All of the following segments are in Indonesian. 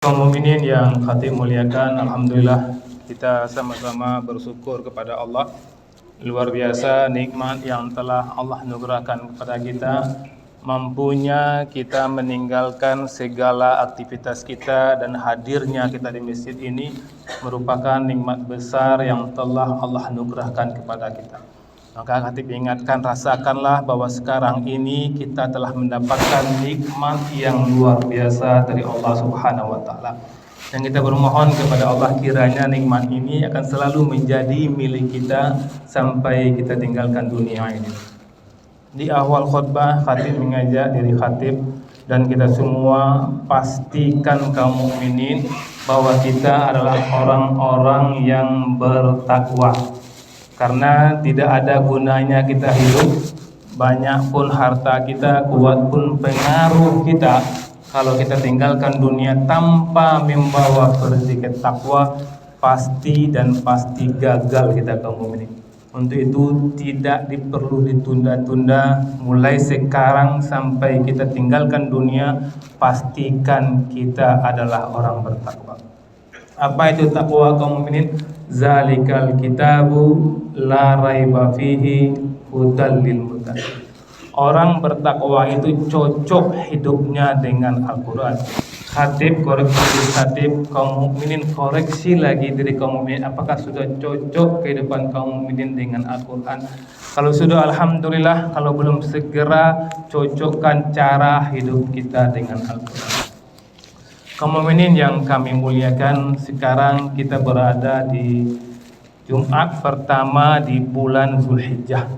Kaum mukminin yang khatib muliakan, alhamdulillah kita sama-sama bersyukur kepada Allah. Luar biasa nikmat yang telah Allah anugerahkan kepada kita, mampunya kita meninggalkan segala aktivitas kita dan hadirnya kita di masjid ini merupakan nikmat besar yang telah Allah anugerahkan kepada kita. Maka khatib ingatkan, rasakanlah bahwa sekarang ini kita telah mendapatkan nikmat yang luar biasa dari Allah Subhanahu wa taala. Dan kita bermohon kepada Allah kiranya nikmat ini akan selalu menjadi milik kita sampai kita tinggalkan dunia ini. Di awal khutbah khatib mengajak diri khatib dan kita semua pastikan kaum mukminin bahwa kita adalah orang-orang yang bertakwa. Karena tidak ada gunanya kita hidup, banyak pun harta kita, kuat pun pengaruh kita, kalau kita tinggalkan dunia tanpa membawa sedikit takwa, pasti gagal kita kaum mukminin. Untuk itu tidak perlu ditunda-tunda, mulai sekarang sampai kita tinggalkan dunia, pastikan kita adalah orang bertakwa. Apa itu takwa kaum mukminin? Zalikal kitabu la raiba fihi hudal lil muttaqin. Orang bertakwa itu cocok hidupnya dengan Al-Qur'an. Khatib koreksi khatib, kaum mukminin koreksi lagi diri kaum mukminin, apakah sudah cocok kehidupan kaum mukminin dengan Al-Qur'an? Kalau sudah alhamdulillah, kalau belum segera cocokkan cara hidup kita dengan Al-Qur'an. Kaum mukminin yang kami muliakan, sekarang kita berada di Jumat pertama di bulan Zulhijjah.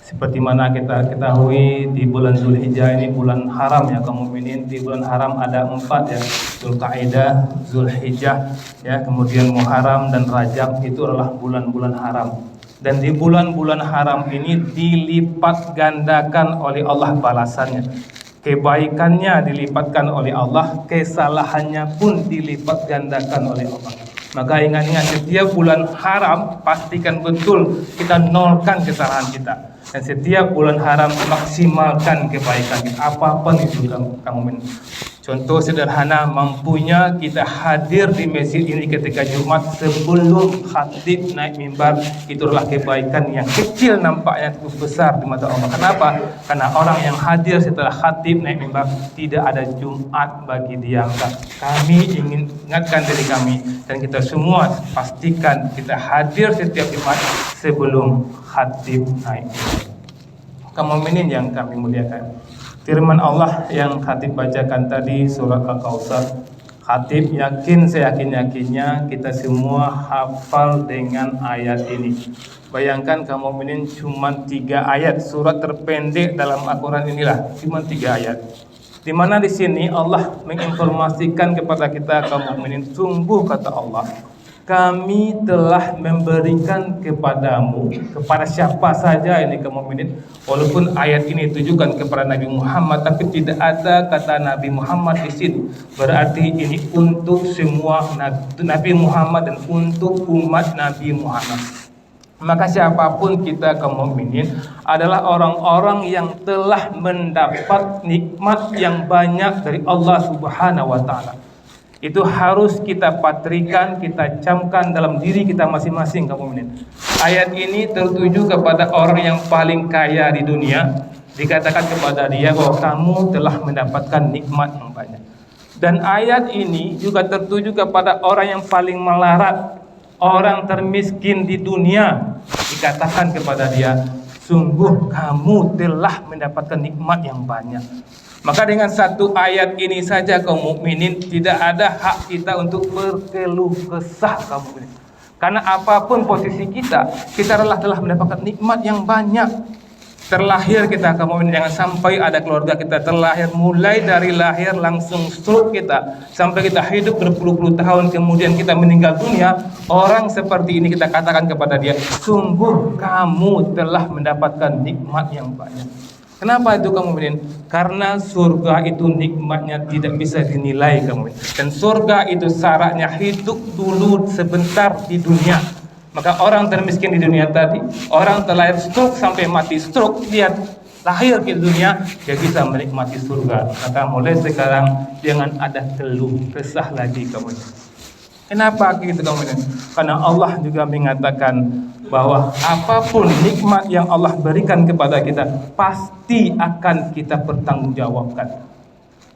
Seperti mana kita ketahui, di bulan Zulhijjah ini bulan haram ya kaum mukminin. Di bulan haram ada 4 ya, Dzulqa'dah, Zulhijjah ya, kemudian Muharram dan Rajab, itu adalah bulan-bulan haram. Dan di bulan-bulan haram ini dilipat gandakan oleh Allah balasannya. Kebaikannya dilipatkan oleh Allah, kesalahannya pun dilipat gandakan oleh Allah. Maka ingat-ingat, setiap bulan haram pastikan betul kita nolkan kesalahan kita. Dan setiap bulan haram maksimalkan kebaikan kita, apapun itu kamu. Contoh sederhana, mampunya kita hadir di masjid ini ketika Jumat sebelum khatib naik mimbar, itulah kebaikan yang kecil nampaknya cukup besar di mata Allah. Kenapa? Karena orang yang hadir setelah khatib naik mimbar tidak ada Jumat bagi dia. Kami ingin ingatkan diri kami dan kita semua pastikan kita hadir setiap Jumat sebelum khatib naik mimbar. Kaum mukminin yang kami muliakan, firman Allah yang khatib bacakan tadi surat Al-Kautsar, khatib yakin seyakin-yakinnya kita semua hafal dengan ayat ini. Bayangkan kaum mukminin cuma 3 ayat, surat terpendek dalam Al-Quran inilah cuma 3 ayat. Di mana di sini Allah menginformasikan kepada kita kaum mukminin, sungguh kata Allah, kami telah memberikan kepadamu, kepada siapa saja ini kaum mukminin. Walaupun ayat ini ditujukan kepada Nabi Muhammad, tapi tidak ada kata Nabi Muhammad di sini. Berarti ini untuk semua Nabi Muhammad dan untuk umat Nabi Muhammad. Maka siapapun kita kaum mukminin adalah orang-orang yang telah mendapat nikmat yang banyak dari Allah Subhanahu wa taala. Itu harus kita patrikan, kita camkan dalam diri kita masing-masing kaum mukminin. Ayat ini tertuju kepada orang yang paling kaya di dunia. Dikatakan kepada dia bahwa kamu telah mendapatkan nikmat yang banyak. Dan ayat ini juga tertuju kepada orang yang paling melarat, orang termiskin di dunia. Dikatakan kepada dia, sungguh kamu telah mendapatkan nikmat yang banyak. Maka dengan satu ayat ini saja kaum mukminin tidak ada hak kita untuk berkeluh kesah kaum mukminin. Karena apapun posisi kita telah mendapatkan nikmat yang banyak. Terlahir kita kaum mukminin, jangan sampai ada keluarga kita terlahir, mulai dari lahir langsung stroke kita sampai kita hidup berpuluh-puluh tahun kemudian kita meninggal dunia. Orang seperti ini kita katakan kepada dia, sungguh kamu telah mendapatkan nikmat yang banyak. Kenapa itu kaum mukminin? Karena surga itu nikmatnya tidak bisa dinilai kaum mukminin. Dan surga itu syaratnya hidup dulu sebentar di dunia. Maka orang termiskin di dunia tadi, orang terlahir stroke sampai mati stroke, lihat lahir ke dunia, dia bisa menikmati surga. Maka mulai sekarang jangan ada keluh kesah lagi kamu. Kenapa gitu kamu? Karena Allah juga mengatakan bahwa apapun nikmat yang Allah berikan kepada kita pasti akan kita pertanggungjawabkan.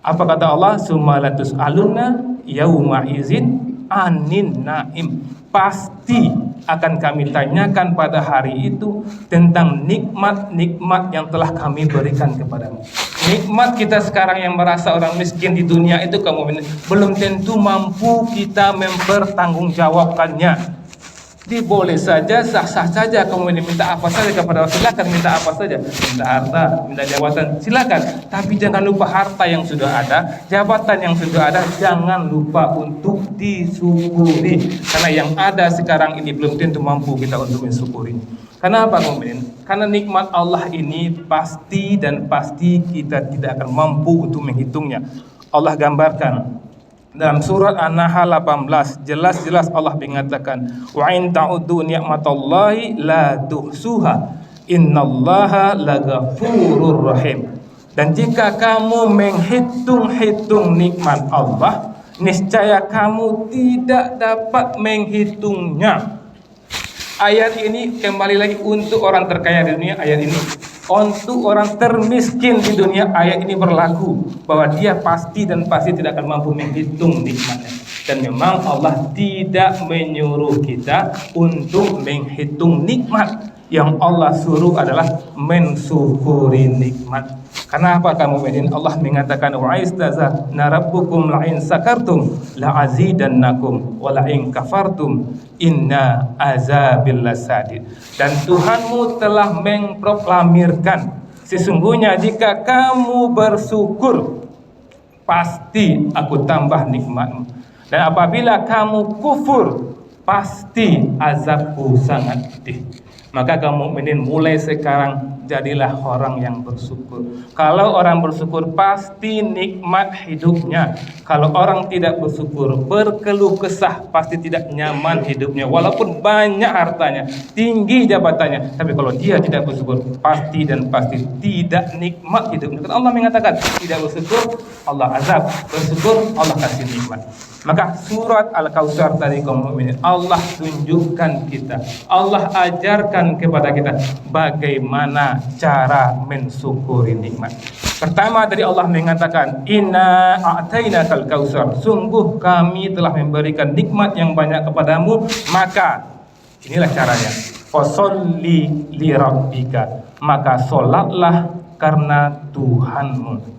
Apa kata Allah? Sumalatus aluna yauma izin anin naim. Pasti akan kami tanyakan pada hari itu tentang nikmat-nikmat yang telah kami berikan kepadamu. Nikmat kita sekarang yang merasa orang miskin di dunia itu kamu belum tentu mampu kita mempertanggungjawabkannya. Boleh saja, sah-sah saja kamu ini minta apa saja kepada Allah, silakan minta apa saja, minta harta, minta jabatan, silakan. Tapi jangan lupa harta yang sudah ada, jabatan yang sudah ada, jangan lupa untuk disyukuri. Karena yang ada sekarang ini belum tentu mampu kita untuk mensyukuri. Karena apa mukminin? Karena nikmat Allah ini pasti dan pasti kita tidak akan mampu untuk menghitungnya. Allah gambarkan dalam surat An-Nahl 18, jelas-jelas Allah mengatakan, wa in ta'uddu ni'matallahi la tuhsuha innallaha laghafurur rahim. Dan jika kamu menghitung-hitung nikmat Allah, niscaya kamu tidak dapat menghitungnya. Ayat ini kembali lagi untuk orang terkaya di dunia, ayat ini untuk orang termiskin di dunia, ayat ini berlaku bahwa dia pasti dan pasti tidak akan mampu menghitung nikmatnya. Dan memang Allah tidak menyuruh kita untuk menghitung nikmat. Yang Allah suruh adalah mensyukuri nikmat. Karena apa kamu mukminin? Allah mengatakan wa istazana rabbukum la in sakartum la azidannakum wa la in kafartum inna azabil lasadid. Dan Tuhanmu telah memproklamirkan sesungguhnya jika kamu bersyukur pasti aku tambah nikmatmu, dan apabila kamu kufur pasti azabku sangat pedih. Maka kaum mukminin mulai sekarang jadilah orang yang bersyukur. Kalau orang bersyukur pasti nikmat hidupnya. Kalau orang tidak bersyukur, berkeluh kesah, pasti tidak nyaman hidupnya. Walaupun banyak hartanya, tinggi jabatannya, tapi kalau dia tidak bersyukur, pasti dan pasti tidak nikmat hidupnya. Karena Allah mengatakan tidak bersyukur Allah azab, bersyukur Allah kasih nikmat. Maka surat Al-Kautsar tadi kaum mukminin, Allah tunjukkan kita, Allah ajarkan kepada kita bagaimana cara mensyukuri nikmat. Pertama dari Allah mengatakan inna a'tainakal kautsar, sungguh kami telah memberikan nikmat yang banyak kepadamu, maka inilah caranya, fasholli li rabbika, maka sholatlah karena Tuhanmu.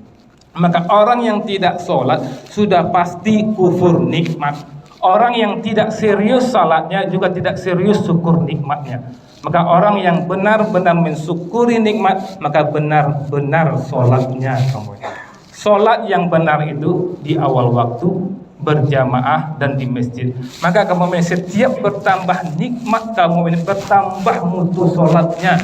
Maka orang yang tidak sholat sudah pasti kufur nikmat. Orang yang tidak serius salatnya juga tidak serius syukur nikmatnya. Maka orang yang benar-benar mensyukuri nikmat, maka benar-benar sholatnya. Sholat yang benar itu di awal waktu, berjamaah dan di masjid. Maka kamu setiap bertambah nikmat, kamu bertambah mutu sholatnya.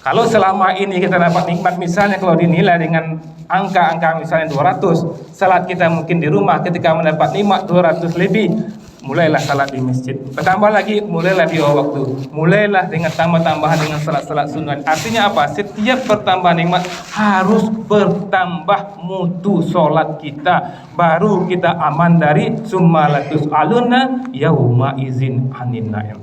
Kalau selama ini kita dapat nikmat, misalnya kalau dinilai dengan angka-angka misalnya 200, salat kita mungkin di rumah ketika mendapat nikmat 200 lebih, mulailah salat di masjid. Bertambah lagi, mulailah di awal waktu, mulailah dengan tambah-tambahan dengan salat-salat sunnah. Artinya apa? Setiap bertambah nikmat harus bertambah mutu sholat kita, baru kita aman dari summalatus aluna yauma izin anin naim.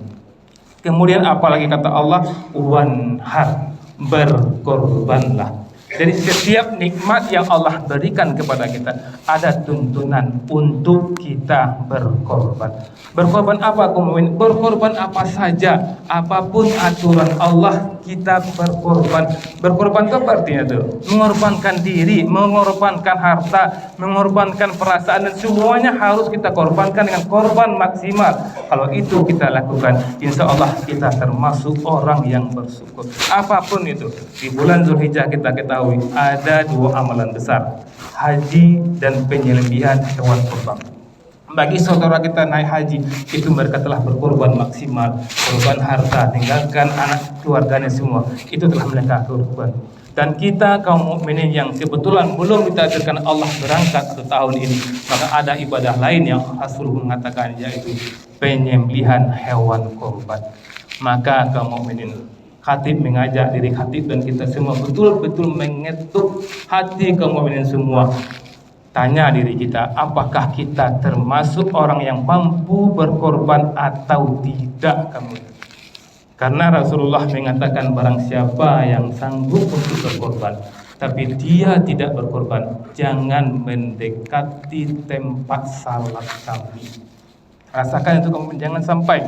Kemudian apalagi kata Allah, wanhar, berkorbanlah. Jadi setiap nikmat yang Allah berikan kepada kita ada tuntunan untuk kita berkorban. Berkorban apa kaum? Berkorban apa saja, apapun aturan Allah kita berkorban. Berkorban itu artinya itu mengorbankan diri, mengorbankan harta, mengorbankan perasaan, dan semuanya harus kita korbankan dengan korban maksimal. Kalau itu kita lakukan, insya Allah kita termasuk orang yang bersyukur. Apapun itu, di bulan Zulhijjah kita ketahui ada dua amalan besar, haji dan penyembelihan hewan kurban. Bagi saudara kita naik haji, itu mereka telah berkorban maksimal, korban harta, tinggalkan anak keluarganya semua, itu telah mereka korban. Dan kita kaum mukminin yang kebetulan belum ditakdirkan Allah berangkat satu tahun ini, maka ada ibadah lain yang Rasul mengatakan, yaitu penyembelihan hewan kurban. Maka kaum mukminin, Khatib mengajak diri khatib dan kita semua betul-betul mengetuk hati kaum mukminin semua. Tanya diri kita, apakah kita termasuk orang yang mampu berkorban atau tidak kamu? Karena Rasulullah mengatakan barang siapa yang sanggup untuk berkorban tapi dia tidak berkorban, jangan mendekati tempat salat kami. Rasakan itu kamu, jangan sampai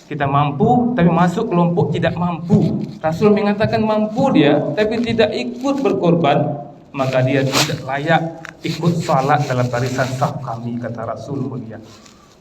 kita mampu tapi masuk kelompok tidak mampu. Rasul mengatakan mampu dia tapi tidak ikut berkorban, maka dia tidak layak ikut salat dalam barisan saf kami, kata Rasul mulia.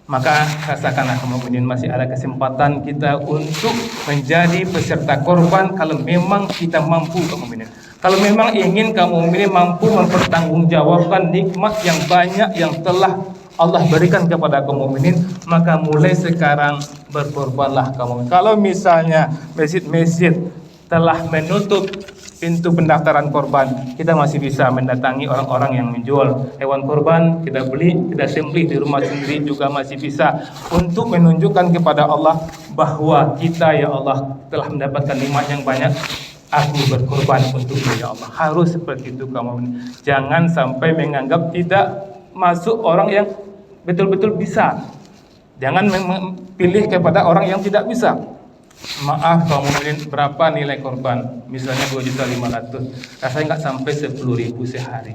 Maka rasakanlah kaum mukminin, masih ada kesempatan kita untuk menjadi peserta korban kalau memang kita mampu kaum mukminin. Kalau memang ingin kaum mukminin mampu mempertanggungjawabkan nikmat yang banyak yang telah Allah berikan kepada kaum mukminin, maka mulai sekarang berkorbanlah kaum mukminin. Kalau misalnya masjid-masjid telah menutup pintu pendaftaran korban, kita masih bisa mendatangi orang-orang yang menjual hewan korban, kita beli, kita sembelih di rumah sendiri juga masih bisa, untuk menunjukkan kepada Allah bahwa kita ya Allah telah mendapatkan nikmat yang banyak. Aku berkorban untukmu ya Allah. Harus seperti itu kamu. Jangan sampai menganggap tidak masuk orang yang betul-betul bisa. Jangan pilih kepada orang yang tidak bisa. Maaf kaum mukminin, berapa nilai korban? Misalnya 2.500.000, rasanya nggak sampai 10.000 sehari.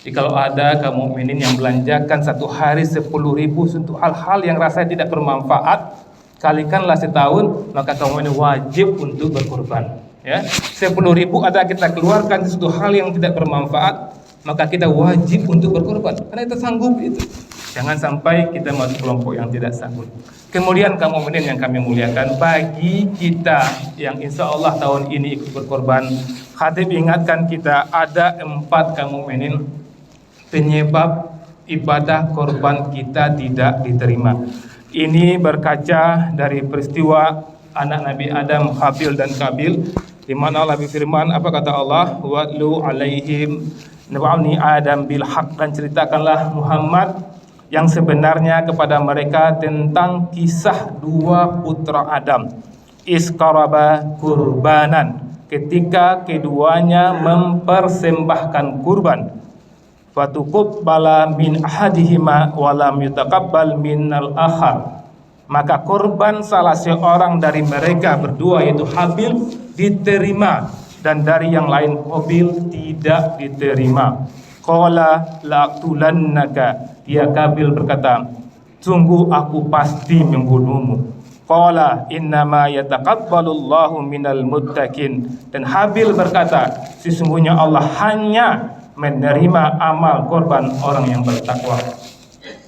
Jadi kalau ada kaum mukminin yang belanjakan satu hari 10.000 untuk hal-hal yang rasanya tidak bermanfaat, kalikanlah setahun, maka kaum mukminin wajib untuk berkorban. Ya, 10.000 ada kita keluarkan sesuatu hal yang tidak bermanfaat, maka kita wajib untuk berkorban karena kita sanggup itu. Jangan sampai kita masuk kelompok yang tidak sanggup. Kemudian kaum mukminin yang kami muliakan, bagi kita yang insya Allah tahun ini ikut berkorban, khatib ingatkan kita ada 4 kaum mukminin penyebab ibadah korban kita tidak diterima. Ini berkaca dari peristiwa anak Nabi Adam, Habil dan Kabil, di mana Allah berfirman, apa kata Allah? Watlu alaihim naba'ni Adam bil haq, dan ceritakanlah Muhammad yang sebenarnya kepada mereka tentang kisah 2 putra Adam. Isqaraba kurbanan, ketika keduanya mempersembahkan kurban. Fatuqabbala min ahadihima wa lam yutaqabbal minal akhar, maka korban salah seorang dari mereka berdua yaitu Habil diterima dan dari yang lain Qabil tidak diterima. Qala la'tulannaka, dia Qabil berkata, sungguh aku pasti membunuhmu. Qala innama yataqabbalullahu minal muttaqin, dan Habil berkata, sesungguhnya Allah hanya menerima amal korban orang yang bertakwa.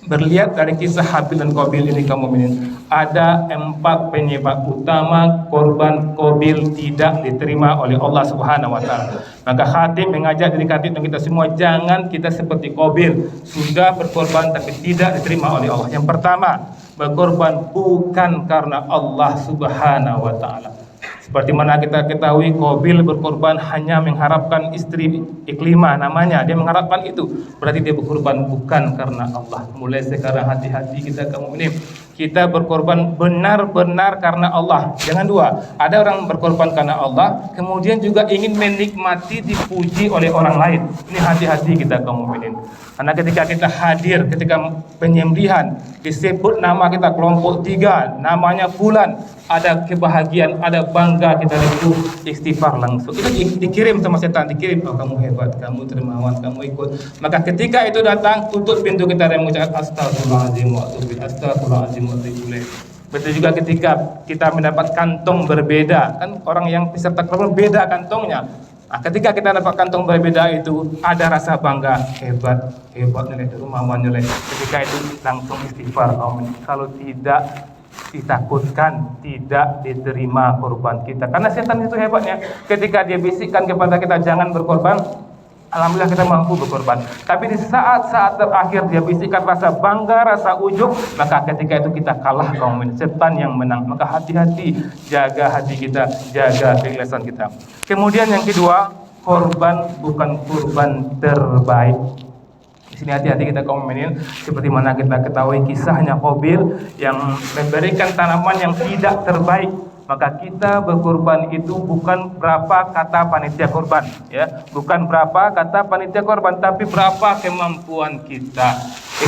Berlihat dari kisah Habil dan Qabil ini kaum mukminin, ada 4 penyebab utama korban Qabil tidak diterima oleh Allah Subhanahu wa taala. Maka khatib mengajak diri khatib dan kita semua, jangan kita seperti Qabil, sudah berkorban tapi tidak diterima oleh Allah. Yang pertama, berkorban bukan karena Allah Subhanahu wa taala. Seperti mana kita ketahui, Qabil berkorban hanya mengharapkan istri Iklimah namanya, dia mengharapkan itu, berarti dia berkorban bukan karena Allah. Mulai sekarang hati-hati kita kaum mukminin, kita berkorban benar-benar karena Allah. Jangan dua, ada orang berkorban karena Allah kemudian juga ingin menikmati dipuji oleh orang lain. Ini hati-hati kita kaum mukminin. Karena ketika kita hadir, ketika penyembelihan disebut nama kita kelompok 3, namanya fulan, ada kebahagiaan, ada bangga, kita itu istighfar langsung. Itu dikirim sama setan, dikirim, oh kamu hebat, kamu dermawan, kamu ikut. Maka ketika itu datang, tutup pintu kita dan mengucapkan astagfirullahaladzim wa atubu ilaih, astagfirullahaladzim wa atubu ilaih. Betul juga ketika kita mendapat kantong berbeda, kan orang yang peserta korban beda kantongnya. Nah, ketika kita dapat kantong berbeda itu ada rasa bangga, hebat nilai dermawan nilai. Ketika itu langsung istighfar. Kalau tidak ditakutkan tidak diterima korban kita, karena setan itu hebatnya. Ketika dia bisikkan kepada kita jangan berkorban, alhamdulillah kita mampu berkorban. Tapi di saat-saat terakhir dia bisikkan rasa bangga, rasa ujub, maka ketika itu kita kalah kaum mukminin, setan yang menang. Maka hati-hati, jaga hati kita, jaga keikhlasan kita. Kemudian yang kedua, korban bukan kurban terbaik. Di sini hati-hati kita kaum mukminin, seperti mana kita ketahui kisahnya Qabil yang memberikan tanaman yang tidak terbaik. Maka kita berkorban itu bukan berapa kata panitia korban, ya, bukan berapa kata panitia korban, tapi berapa kemampuan kita.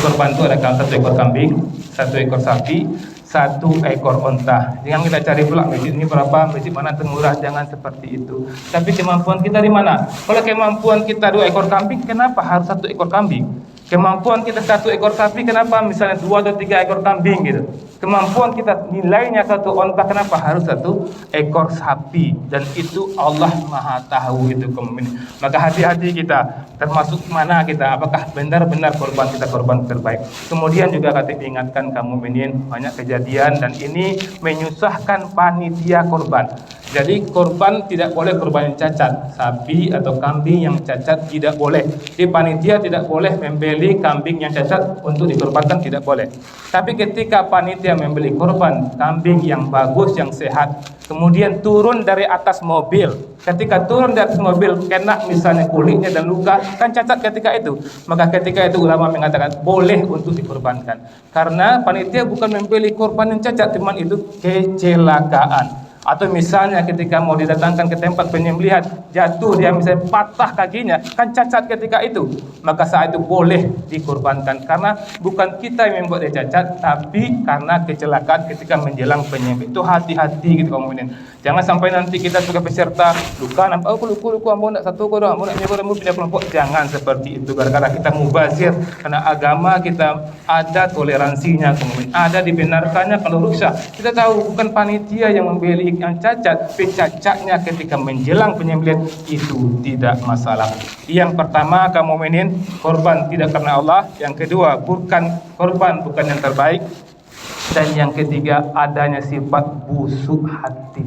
Korban itu ada satu ekor kambing, satu ekor sapi, satu ekor onta. Jangan kita cari pula masjid ini berapa, masjid mana termurah, jangan seperti itu. Tapi kemampuan kita di mana? Kalau kemampuan kita 2 ekor kambing, kenapa harus 1 ekor kambing? Kemampuan kita 1 ekor sapi, kenapa misalnya 2 atau 3 ekor kambing gitu? Kemampuan kita nilainya 1 onta, kenapa harus 1 ekor sapi? Dan itu Allah Maha tahu itu kemampuan. Maka hati-hati kita, termasuk mana kita, apakah benar-benar korban kita korban terbaik. Kemudian juga kata ingatkan kamu minin, banyak kejadian dan ini menyusahkan panitia korban. Jadi korban tidak boleh korban yang cacat, sapi atau kambing yang cacat tidak boleh. Di panitia tidak boleh membeli kambing yang cacat untuk dikorbankan, tidak boleh. Tapi ketika panitia membeli korban kambing yang bagus, yang sehat, kemudian turun dari atas mobil, ketika turun dari atas mobil kena misalnya kulitnya dan luka, kan cacat ketika itu. Maka ketika itu ulama mengatakan boleh untuk dikorbankan, karena panitia bukan membeli korban yang cacat, teman, itu kecelakaan. Atau misalnya ketika mau didatangkan ke tempat penyembelihan, jatuh dia misalnya patah kakinya, kan cacat ketika itu, maka saat itu boleh dikorbankan, karena bukan kita yang membuat dia cacat, tapi karena kecelakaan ketika menjelang penyembelihan. Itu hati-hati gitu kaum mukminin. Jangan sampai nanti kita sebagai peserta luka, nampak luku ampun nak satu kau dah, ampun nak nyebar pindah kelompok. Jangan seperti itu, gara-gara kita mubazir. Karena agama kita ada toleransinya, kemudian ada dibenarkannya kalau rusak. Kita tahu bukan panitia yang membeli yang cacat, cacatnya ketika menjelang penyembelihan itu tidak masalah. Yang pertama kaum mukminin, korban tidak karena Allah. Yang kedua, bukan korban bukan yang terbaik. Dan yang ketiga, adanya sifat busuk hati.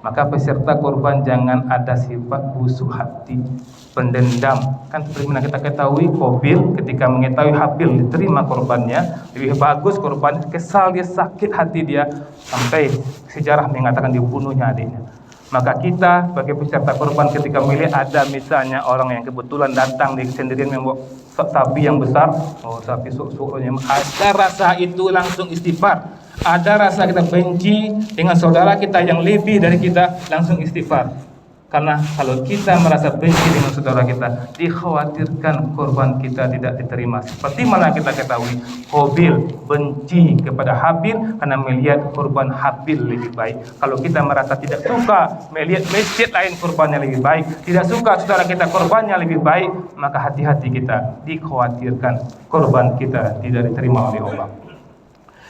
Maka peserta korban jangan ada sifat busuk hati, pendendam. Kan seperti mana kita ketahui, Qabil ketika mengetahui Habil diterima korbannya, lebih bagus korban, kesal dia, sakit hati dia, sampai sejarah mengatakan dibunuhnya adiknya. Maka kita sebagai peserta korban ketika melihat ada misalnya orang yang kebetulan datang di sendirian membawa sapi yang besar, sapi sok-soknya, ada rasa itu langsung istighfar. Ada rasa kita benci dengan saudara kita yang lebih dari kita, langsung istighfar. Karena kalau kita merasa benci dengan saudara kita, dikhawatirkan korban kita tidak diterima. Seperti mana kita ketahui, Qabil benci kepada Habil karena melihat korban Habil lebih baik. Kalau kita merasa tidak suka melihat masjid lain korbannya lebih baik, tidak suka saudara kita korbannya lebih baik, maka hati-hati kita, dikhawatirkan korban kita tidak diterima oleh Allah.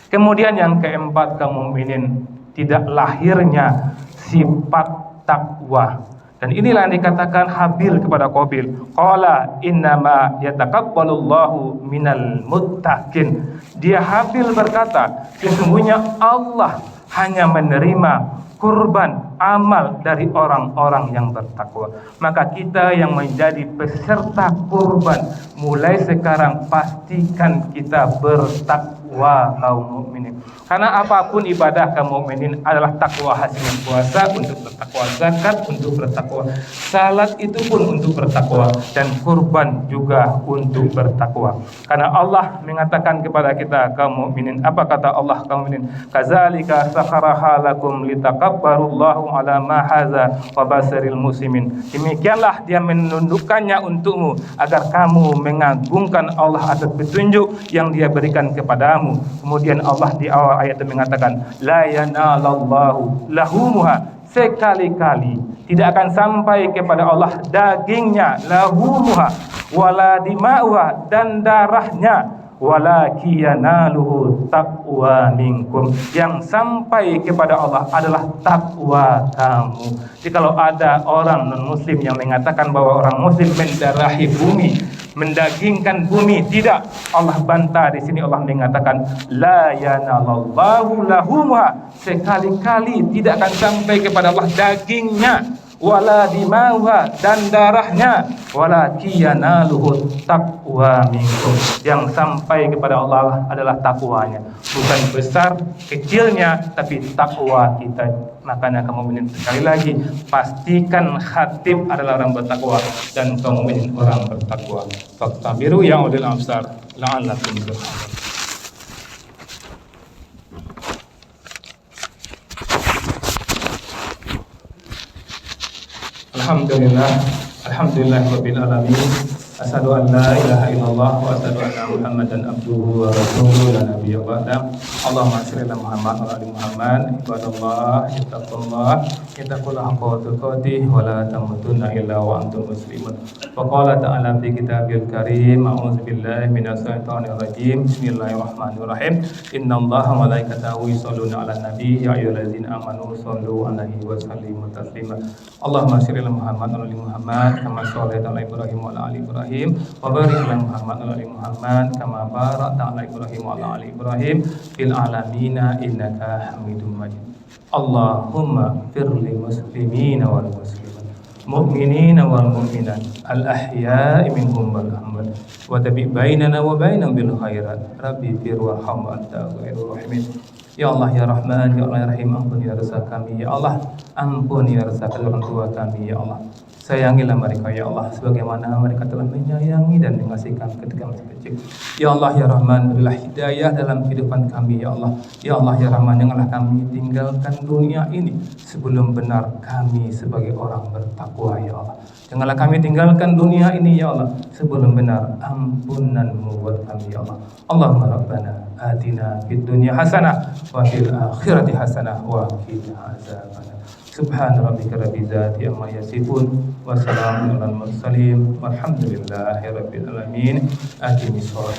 Kemudian yang keempat, kaum mukminin, tidak lahirnya sifat takwa. Dan inilah yang dikatakan Habil kepada Qabil. Qala innama yataqabbalullahu minal muttaqin. Dia Habil berkata, sesungguhnya Allah hanya menerima kurban amal dari orang-orang yang bertakwa. Maka kita yang menjadi peserta kurban, mulai sekarang pastikan kita bertakwa, kaum mukminin. Karena apapun ibadah kaum mukminin adalah takwa. Hasilnya puasa untuk bertakwa, zakat untuk bertakwa, salat itu pun untuk bertakwa, dan kurban juga untuk bertakwa. Karena Allah mengatakan kepada kita kaum mukminin, apa kata Allah kaum mukminin? Kazalika sakharaha lakum litakabbarullahu ala ma haza wa basiril muslimin. Demikianlah dia menundukkannya untukmu agar kamu mengagungkan Allah atas petunjuk yang dia berikan kepadamu. Kemudian Allah di awal ayat itu mengatakan, la yanalallahu lahumuha, sekali-kali tidak akan sampai kepada Allah dagingnya, lahumuha, wala dima'uha, dan darahnya, walaki yanaluhu taqwa minkum, yang sampai kepada Allah adalah takwa kamu. Jadi kalau ada orang non muslim yang mengatakan bahwa orang muslim mendarahi bumi, mendagingkan bumi, tidak. Allah bantah di sini. Allah mengatakan la yanalallahu lahumha, sekali-kali tidak akan sampai kepada Allah dagingnya, wala dimauha, dan darahnya, walaki yanaluhu taqwa minkum, yang sampai kepada Allah adalah takwanya, bukan besar kecilnya, tapi takwa kita. Makanya kaum mukminin, sekali lagi, pastikan khatib adalah orang bertakwa dan kaum mukminin orang bertakwa. Fattabiru ya ulil absar la'allakum turhamun. Alhamdulillahirabbil alamin. Asyhadu an la ilaha illallah wa asyhadu anna Muhammadan abduhu wa rasuluhu la nabiyya ba'da. Allahumma shalli ala Muhammad wa ali Muhammad. Ibadallah, ittaqullaha haqqa tuqatih wa la tamutunna illa wa antum muslimun. Wa qala ta'ala fi kitabil karim, a'udzu billahi minasy syaithanir rajim. Bismillahirrahmanirrahim. Innallaha wa malaikatahu yusholluna 'alan nabi ya ayyuhallazina amanu shollu 'alaihi wa sallimu taslima. Allahumma shalli ala Muhammad wa ali Muhammad kama shallaita ala Ibrahim wa ala ali Ibrahim wa barik ala Muhammad wa ali Muhammad kama barakta ala Ibrahim wa ala ali Ibrahim fil alamina innaka Hamidum Majid. Allahumma firli muslimina wal muslimat, mu'minina wal mu'minat, al ahya'i minhum wal amwat, wa tabi bainana wa bainahum bil khairat. Rabbi fir warham anta khairur rahimin. Ya Allah ya Rahman, ya Allah ya Rahim, ampuni dosa kami ya Allah, ampuni dosa orang tua kami ya Allah. Sayangilah mereka ya Allah sebagaimana mereka telah menyayangi dan mengasihi kami ketika masih kecil. Ya Allah ya Rahman, berilah hidayah dalam kehidupan kami ya Allah. Ya Allah ya Rahman, janganlah kami tinggalkan dunia ini sebelum benar kami sebagai orang bertakwa ya Allah. Janganlah kami tinggalkan dunia ini ya Allah sebelum benar ampunan-Mu buat kami ya Allah. Allahumma rabbana atina fid dunya hasanah wa fil akhirati hasanah wa qina azabannar. Subhana rabbika rabbil izzati amma yasifun wa salamun alal mursalin walhamdulillahi rabbil alamin. Aqimis shalah.